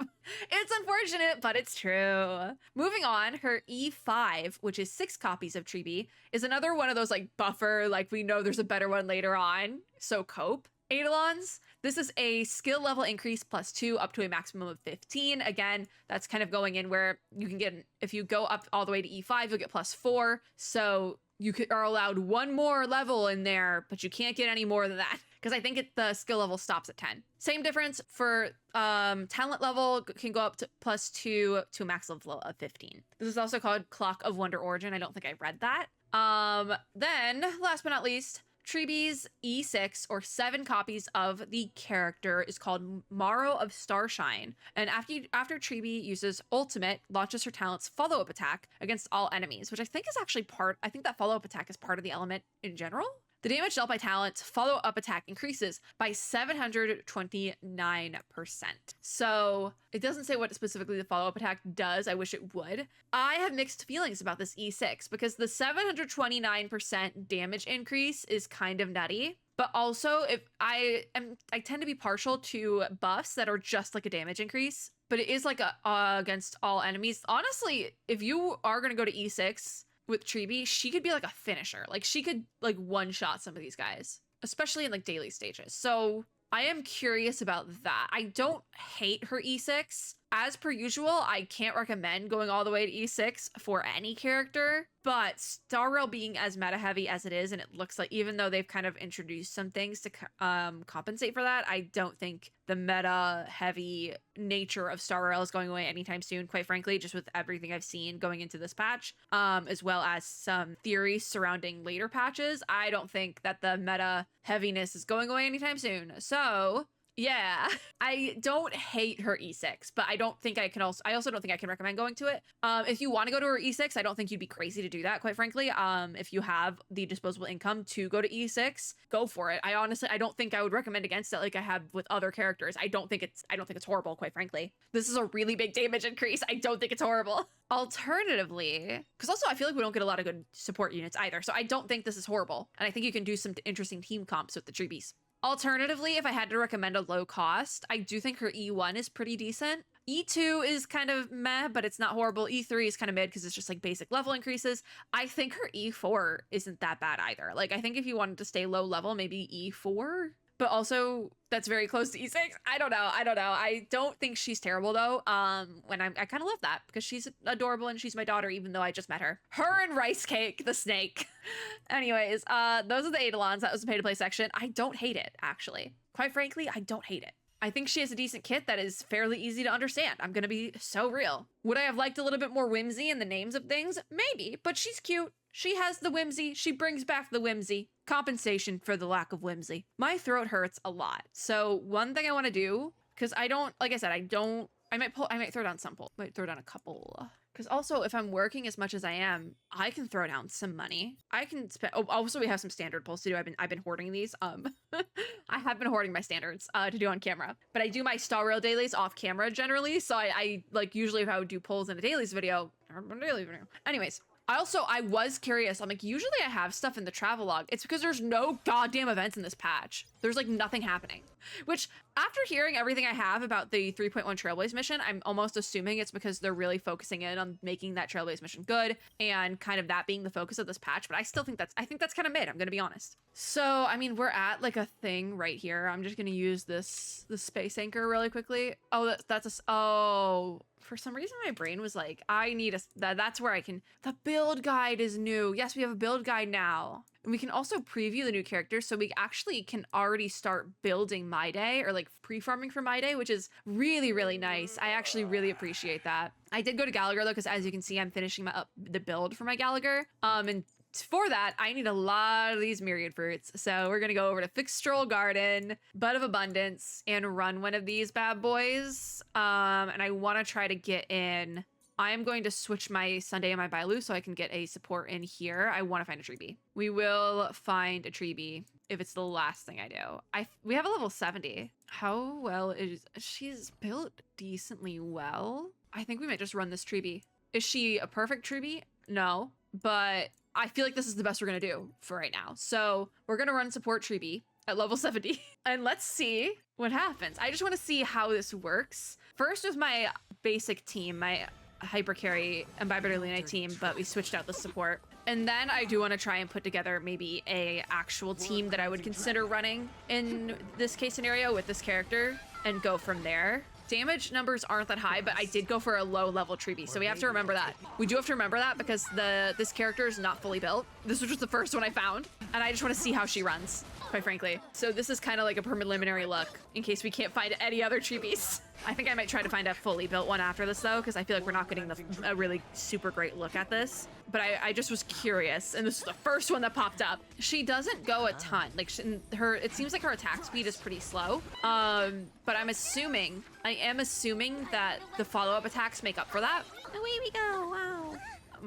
it's unfortunate, but it's true. Moving on, her E5, which is 6 copies of Tribbie, is another one of those like buffer, like we know there's a better one later on. So cope. Eidolons, this is a skill level increase +2 up to a maximum of 15. Again, that's kind of going in where you can get, if you go up all the way to E5, you'll get +4. So you are allowed 1 more level in there, but you can't get any more than that because I think the skill level stops at 10. Same difference for talent level can go up to +2 to a max level of 15. This is also called Clock of Wonder Origin. I don't think I read that. Then last but not least, Tribbie's E6 or 7 copies of the character is called Morrow of Starshine. And after Tribbie uses ultimate, launches her talent's follow-up attack against all enemies, which I think is actually I think that follow-up attack is part of the element in general. The damage dealt by talent's follow-up attack increases by 729%. So it doesn't say what specifically the follow-up attack does. I wish it would. I have mixed feelings about this E6 because the 729% damage increase is kind of nutty. But also, if I tend to be partial to buffs that are just like a damage increase, but it is like against all enemies. Honestly, if you are going to go to E6 with Tribbie, she could be like a finisher. Like she could like one-shot some of these guys, especially in like daily stages. So I am curious about that. I don't hate her E6. As per usual, I can't recommend going all the way to E6 for any character, but Star Rail being as meta heavy as it is, and it looks like even though they've kind of introduced some things to compensate for that, I don't think the meta heavy nature of Star Rail is going away anytime soon, quite frankly, just with everything I've seen going into this patch, as well as some theories surrounding later patches. I don't think that the meta heaviness is going away anytime soon. So yeah, I don't hate her E6, but I also don't think I can recommend going to it. If you want to go to her E6, I don't think you'd be crazy to do that, quite frankly. If you have the disposable income to go to E6, go for it. I don't think I would recommend against it like I have with other characters. I don't think it's horrible, quite frankly. This is a really big damage increase. I don't think it's horrible. Alternatively, because also I feel like we don't get a lot of good support units either, so I don't think this is horrible. And I think you can do some interesting team comps with the Tribbies. Alternatively, if I had to recommend a low cost, I do think her E1 is pretty decent. E2 is kind of meh, but it's not horrible. E3 is kind of mid because it's just like basic level increases. I think her E4 isn't that bad either. Like, I think if you wanted to stay low level, maybe E4, but also that's very close to E6. I don't know. I don't think she's terrible though. When I kind of love that because she's adorable and she's my daughter, even though I just met her. Her and Rice Cake, the snake. Anyways, those are the Eidolons. That was the pay to play section. I don't hate it, actually. Quite frankly, I don't hate it. I think she has a decent kit that is fairly easy to understand. I'm gonna be so real. Would I have liked a little bit more whimsy in the names of things? Maybe, but she's cute. She has the whimsy. She brings back the whimsy. Compensation for the lack of whimsy. My throat hurts a lot. So one thing I want to do, because I don't, like I said, I might throw down some pulls. Might throw down a couple. Because also, if I'm working as much as I am, I can throw down some money. I can spend. Oh, also, we have some standard pulls to do. I've been hoarding these. I have been hoarding my standards to do on camera. But I do my Star Rail dailies off camera generally. So I like usually if I would do pulls in a dailies video. Anyways. I was curious. I'm like, usually I have stuff in the travelogue. It's because there's no goddamn events in this patch. There's like nothing happening. Which, after hearing everything I have about the 3.1 Trailblaze mission, I'm almost assuming it's because they're really focusing in on making that Trailblaze mission good and kind of that being the focus of this patch. But I still think I think that's kind of mid. I'm gonna be honest. So, I mean, we're at like a thing right here. I'm just gonna use the space anchor really quickly. Oh, for some reason my brain was like, I need that's where I can, the build guide is new. Yes, we have a build guide now. And we can also preview the new characters, so we actually can already start building My Day or like pre-farming for My Day, which is really, really nice. I actually really appreciate that. I did go to Gallagher though, because as you can see, I'm finishing the build for my Gallagher. And for that, I need a lot of these myriad fruits. So we're gonna go over to Fixstroll Garden, Bud of Abundance, and run one of these bad boys. And I want to try to get in. I am going to switch my Sunday and my Bailu so I can get a support in here. I want to find a Tribbie. We will find a Tribbie if it's the last thing I do. We have a level 70. How well she's built decently well. I think we might just run this Tribbie. Is she a perfect Tribbie? No, but I feel like this is the best we're gonna do for right now. So we're gonna run support Tribbie at level 70 and let's see what happens. I just want to see how this works. First with my basic team, my hyper carry and Biberlina team, but we switched out the support. And then I do want to try and put together maybe a actual team that I would consider running in this case scenario with this character and go from there. Damage numbers aren't that high, but I did go for a low level Tribbie, so we have to remember that. We do have to remember that because this character is not fully built. This was just the first one I found, and I just want to see how she runs. quite frankly. So this is kind of like a preliminary look in case we can't find any other Tribbies. I think I might try to find a fully built one after this though, because I feel like we're not getting a really super great look at this. But I just was curious, and this is the first one that popped up. She doesn't go a ton. Like it seems like her attack speed is pretty slow. But I am assuming that the follow-up attacks make up for that. Away we go, wow.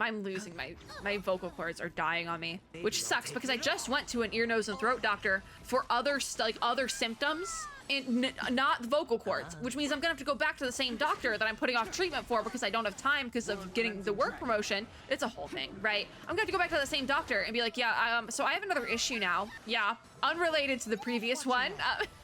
I'm losing my vocal cords are dying on me, which sucks because I just went to an ear, nose, and throat doctor for other symptoms. Not the vocal cords, which means I'm gonna have to go back to the same doctor that I'm putting off treatment for because I don't have time because of getting the work promotion. It's a whole thing, right? I'm gonna have to go back to the same doctor and be like, yeah, so I have another issue now. Yeah, unrelated to the previous one.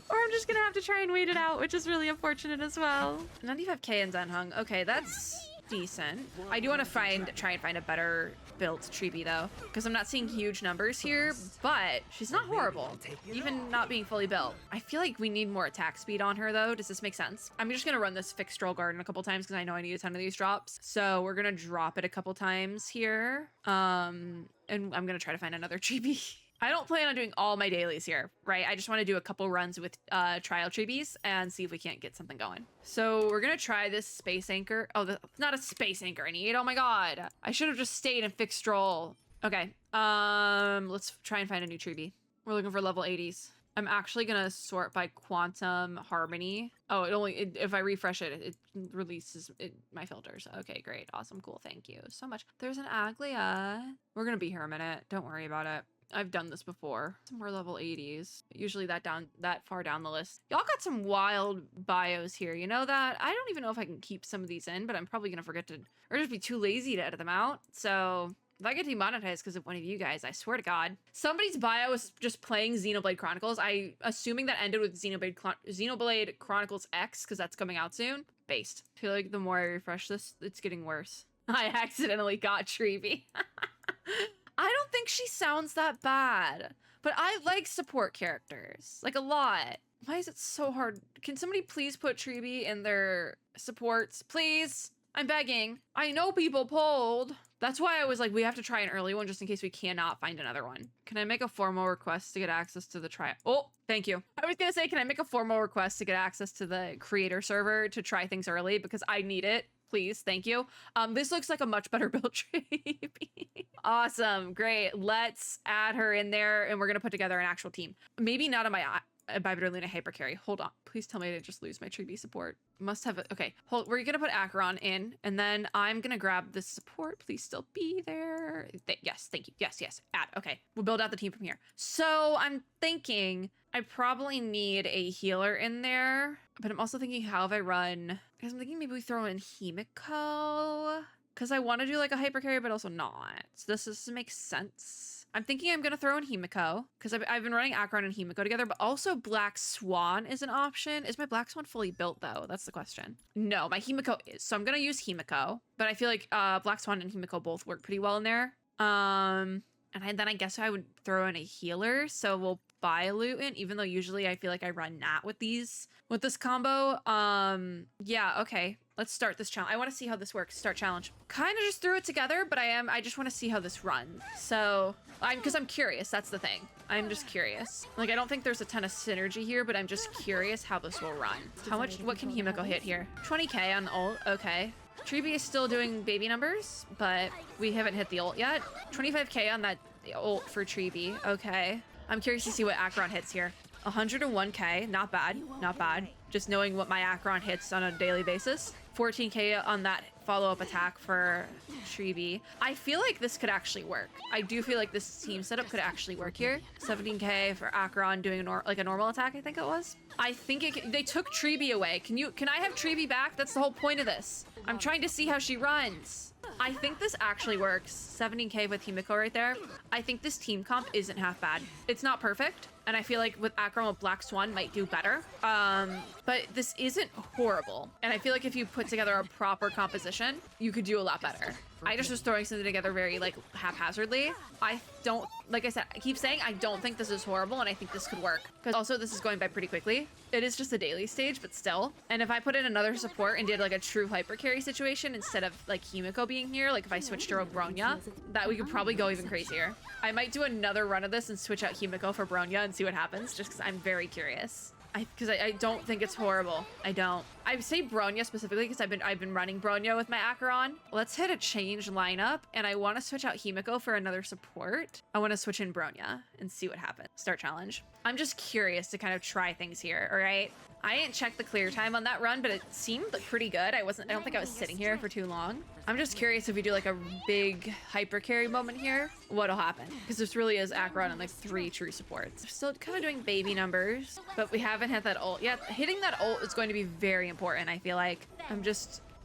Or I'm just gonna have to try and wait it out, which is really unfortunate as well. 95k in Zenhung. Okay, that's decent. I do want to try and find a better built Tribbie though, because I'm not seeing huge numbers here, but she's not horrible, even not being fully built. I feel like we need more attack speed on her though. Does this make sense? I'm just gonna run this fixed Troll Garden a couple times because I know I need a ton of these drops. So we're gonna drop it a couple times here. And I'm gonna try to find another Tribbie. I don't plan on doing all my dailies here, right? I just want to do a couple runs with trial Tribbies and see if we can't get something going. So we're gonna try this space anchor. Oh, not a space anchor I need. Oh my god, I should have just stayed in fixed Troll. Okay, let's try and find a new Tribbie. We're looking for level 80s. I'm actually gonna sort by quantum harmony. Oh, if I refresh it, it releases my filters. Okay, great, awesome, cool, thank you so much. There's an Aglia. We're gonna be here a minute. Don't worry about it. I've done this before. Some more level 80s. Usually that far down the list. Y'all got some wild bios here. You know that? I don't even know if I can keep some of these in, but I'm probably gonna forget to, or just be too lazy to edit them out. So if I get demonetized because of one of you guys, I swear to God. Somebody's bio is just playing Xenoblade Chronicles. Assuming that ended with Xenoblade Chronicles X, because that's coming out soon. Based. I feel like the more I refresh this, it's getting worse. I accidentally got Tribbie. I don't think she sounds that bad, but I like support characters, like a lot. Why is it so hard? Can somebody please put Tribbie in their supports, please? I'm begging. I know people polled. That's why I was like, we have to try an early one just in case we cannot find another one. Can I make a formal request to get access to the trial? Oh, thank you. I was gonna say, can I make a formal request to get access to the creator server to try things early because I need it? Please, thank you. This looks like a much better build Tribbie. Awesome, great. Let's add her in there and we're gonna put together an actual team. Maybe not on my Bibiter Luna Hypercarry. Hold on, please tell me I didn't just lose my Tribbie support. Must have it. Okay, we're gonna put Acheron in and then I'm gonna grab the support. Please still be there. Yes, thank you. Yes, add. Okay, we'll build out the team from here. So I'm thinking I probably need a healer in there, but I'm also thinking how have I run, because I'm thinking maybe we throw in Himiko, because I want to do like a hyper carry, but also not. So this makes sense. I'm thinking I'm going to throw in Himiko, because I've been running Acheron and Himiko together, but also Black Swan is an option. Is my Black Swan fully built though? That's the question. No, my Himiko is. So I'm going to use Himiko, but I feel like Black Swan and Himiko both work pretty well in there. And then I guess I would throw in a healer. So we'll buy a Luton, even though usually I feel like I run Nat with this combo. Yeah, okay. Let's start this challenge. I want to see how this works. Start challenge. Kind of just threw it together, but I just want to see how this runs. So, because I'm curious. That's the thing. I'm just curious. Like, I don't think there's a ton of synergy here, but I'm just curious how this will run. What can Himiko hit here? 20k on ult. Okay. Tribbie is still doing baby numbers, but we haven't hit the ult yet. 25k on that ult for Tribbie. Okay. I'm curious to see what Acheron hits here. 101k, not bad, not bad. Just knowing what my Acheron hits on a daily basis. 14k on that follow-up attack for Tribbie. I feel like this could actually work. I do feel like this team setup could actually work here. 17k for Acheron doing a normal attack, I think it was. I think they took Tribbie away. Can I have Tribbie back? That's the whole point of this. I'm trying to see how she runs. I think this actually works. 17k with Himiko right there. I think this team comp isn't half bad. It's not perfect, and I feel like with Acheron with Black Swan might do better. But this isn't horrible. And I feel like if you put together a proper composition, you could do a lot better. I just was throwing something together very like haphazardly. I don't, like I said, I keep saying I don't think this is horrible and I think this could work. Because also this is going by pretty quickly. It is just a daily stage, but still. And if I put in another support and did like a true hyper carry situation instead of like Himiko being here, like if I switched to Bronya, that we could probably go even crazier. I might do another run of this and switch out Himiko for Bronya and see what happens, just because I'm very curious. Because I don't think it's horrible. I don't. I say Bronya specifically because I've been running Bronya with my Acheron. Let's hit a change lineup, and I want to switch out Himiko for another support. I want to switch in Bronya and see what happens. Start challenge. I'm just curious to kind of try things here. All right. I didn't check the clear time on that run, but it seemed pretty good. I don't think I was sitting here for too long. I'm just curious if we do like a big hyper carry moment here, what'll happen? Because this really is Acheron and like 3 true supports. We're still kind of doing baby numbers, but we haven't hit that ult yet. Hitting that ult is going to be very important, I feel like. I'm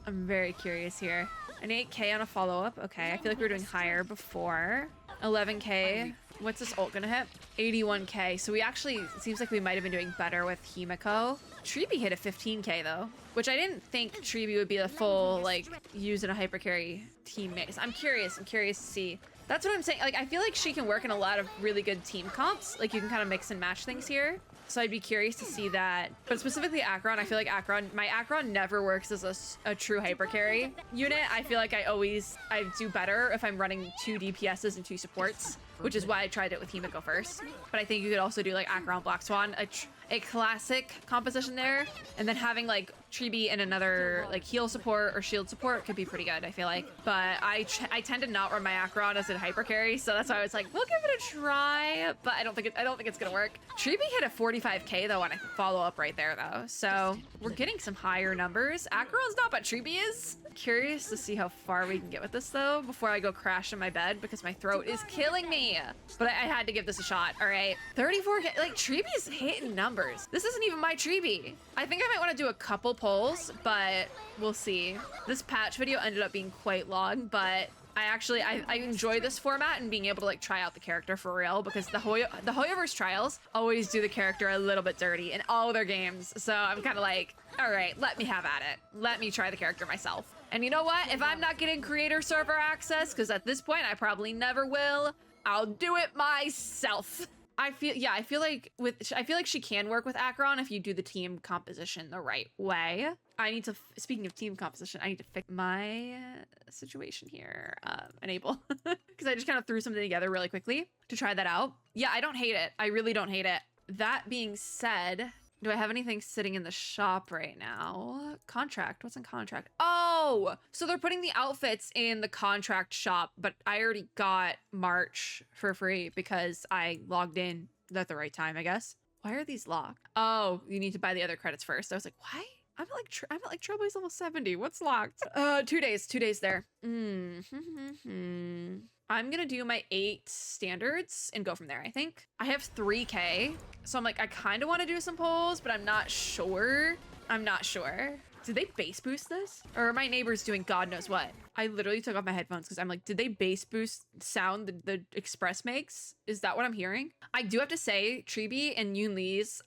very curious here. An 8K on a follow-up. Okay, I feel like we were doing higher before. 11K. What's this ult gonna hit? 81K. So we actually, it seems like we might have been doing better with Himiko. Tribbie hit a 15K though, which I didn't think Tribbie would be the full, like, use in a hyper carry teammate. So I'm curious to see. That's what I'm saying. Like, I feel like she can work in a lot of really good team comps. Like, you can kind of mix and match things here. So I'd be curious to see that. But specifically Acheron, I feel like my Acheron never works as a true hyper carry unit. I feel like I do better if I'm running 2 DPSs and 2 supports, which is why I tried it with Himiko first. But I think you could also do like Acheron Black Swan, a classic composition there, and then having like Tribbie and another like heal support or shield support could be pretty good, I feel like. But I tend to not run my Acheron as a hyper carry, so that's why I was like, we'll give it a try. But I don't think it's gonna work. Tribbie hit a 45K though on a follow up right there though, so we're getting some higher numbers. Acheron's not, but Tribbie is. Curious to see how far we can get with this though before I go crash in my bed because my throat is killing me. But I had to give this a shot. All right, 34K. Like Tribbie's hitting numbers. This isn't even my Tribbie. I think I might want to do a couple polls, but we'll see. This patch video ended up being quite long, but I enjoy this format and being able to like try out the character for real because the Hoyoverse trials always do the character a little bit dirty in all their games. So I'm kind of like, all right, let me have at it. Let me try the character myself. And you know what? If I'm not getting creator server access, because at this point I probably never will, I'll do it myself. I feel like she can work with Acheron if you do the team composition the right way. Speaking of team composition, I need to fix my situation here. Enable, because I just kind of threw something together really quickly to try that out. Yeah, I don't hate it. I really don't hate it. That being said, do I have anything sitting in the shop right now? Contract, what's in contract? Oh, so they're putting the outfits in the contract shop, but I already got March for free because I logged in at the right time, I guess. Why are these locked? Oh, you need to buy the other credits first. I was like, why? I'm at like Tribbie's level 70. What's locked? 2 days there. I'm gonna do my 8 standards and go from there, I think. I have 3K, so I'm like, I kind of want to do some polls, but I'm not sure. Did they bass boost this? Or are my neighbors doing God knows what? I literally took off my headphones because I'm like, did they bass boost sound the Express makes? Is that what I'm hearing? I do have to say, Tribbie and Yoon Lee's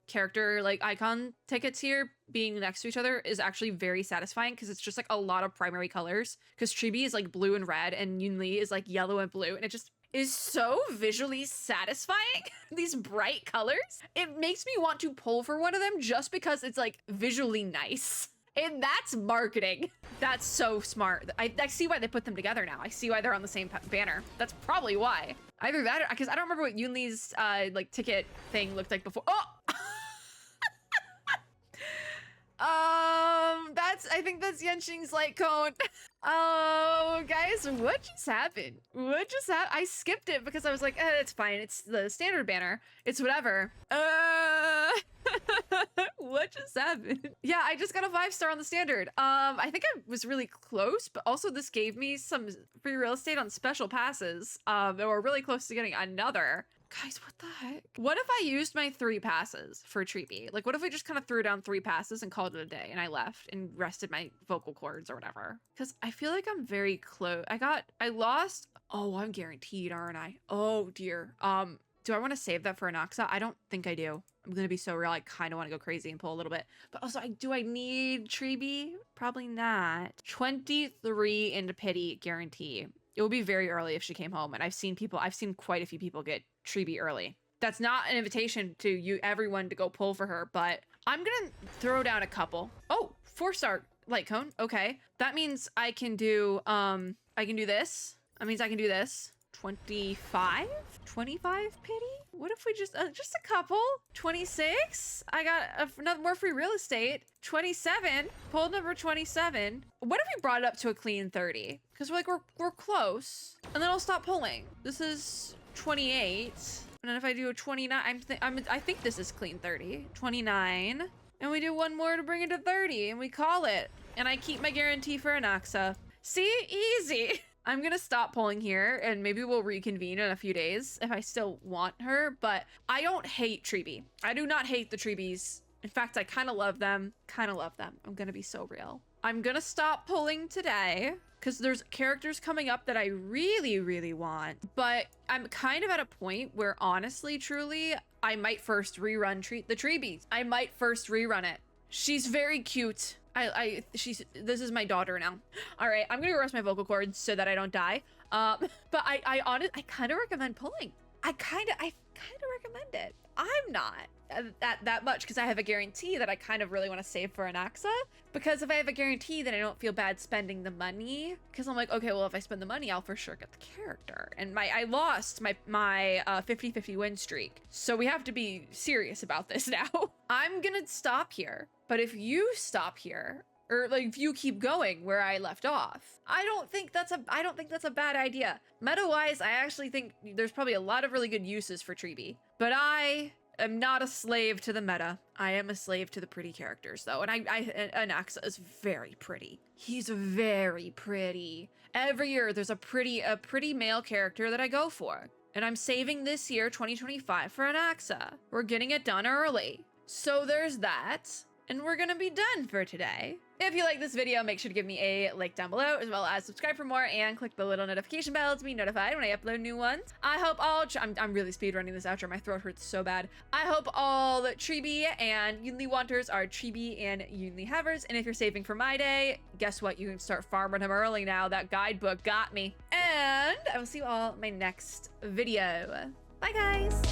character like icon tickets here being next to each other is actually very satisfying because it's just like a lot of primary colors. Because Tribbie is like blue and red and Yoon Lee is like yellow and blue, and it just is so visually satisfying. These bright colors. It makes me want to pull for one of them just because it's like visually nice. And that's marketing. That's so smart. I see why they put them together now. I see why they're on the same banner. That's probably why. Either that or because I don't remember what Yoon Lee's like ticket thing looked like before. Oh! I think that's Yenshing's light cone. Oh, guys, what just happened? I skipped it because I was like, it's fine. It's the standard banner. It's whatever. What just happened? Yeah, I just got a 5-star on the standard. I think I was really close, but also this gave me some free real estate on special passes. That were really close to getting another. Guys, what the heck? What if I used my 3 passes for Tribbie? Like, what if I just kind of threw down 3 passes and called it a day and I left and rested my vocal cords or whatever? Because I feel like I'm very close. I lost. Oh, I'm guaranteed, aren't I? Oh, dear. Do I want to save that for Anaxa? I don't think I do. I'm gonna be so real. I kind of want to go crazy and pull a little bit. But also, do I need Tribbie? Probably not. 23 into pity guarantee. It would be very early if she came home. And I've seen quite a few people get Tribbie early. That's not an invitation to everyone to go pull for her, but I'm gonna throw down a couple. Oh, 4-star light cone. Okay. That means I can do this. That means I can do this. 25 pity. What if we just a couple? 26. I got another more free real estate. 27. Pull number 27. What if we brought it up to a clean 30? Because we're close, and then I'll stop pulling. This is 28, and then if I do a 29, I think this is clean 30. 29, and we do one more to bring it to 30, and we call it. And I keep my guarantee for Anaxa. See, easy. I'm gonna stop pulling here, and maybe we'll reconvene in a few days if I still want her, but I don't hate Tribbie. I do not hate the Tribbies. In fact, I kind of love them. I'm gonna be so real. I'm gonna stop pulling today because there's characters coming up that I really, really want, but I'm kind of at a point where honestly, truly, I might first rerun the Tribbies. I might first rerun it. She's very cute. This is my daughter now. All right, I'm gonna rest my vocal cords so that I don't die. But I kind of recommend pulling. I kind of recommend it. I'm not that much because I have a guarantee that I kind of really want to save for Anaxa. Because if I have a guarantee, then I don't feel bad spending the money. Because I'm like, okay, well, if I spend the money, I'll for sure get the character. And I lost my 50-50 win streak. So we have to be serious about this now. I'm gonna stop here. But if you stop here, or like if you keep going where I left off, I don't think that's a bad idea. Meta-wise, I actually think there's probably a lot of really good uses for Tribbie. But I am not a slave to the meta. I am a slave to the pretty characters though. And Anaxa is very pretty. He's very pretty. Every year there's a pretty male character that I go for. And I'm saving this year, 2025, for Anaxa. We're getting it done early. So there's that. And we're gonna be done for today. If you like this video, make sure to give me a like down below, as well as subscribe for more and click the little notification bell to be notified when I upload new ones. I hope all, I'm really speedrunning this outro, my throat hurts so bad. I hope all Tribbie and Yunli wanters are Tribbie and Yunli havers, and if you're saving for my day, guess what? You can start farming them early now. That guidebook got me. And I will see you all in my next video. Bye guys.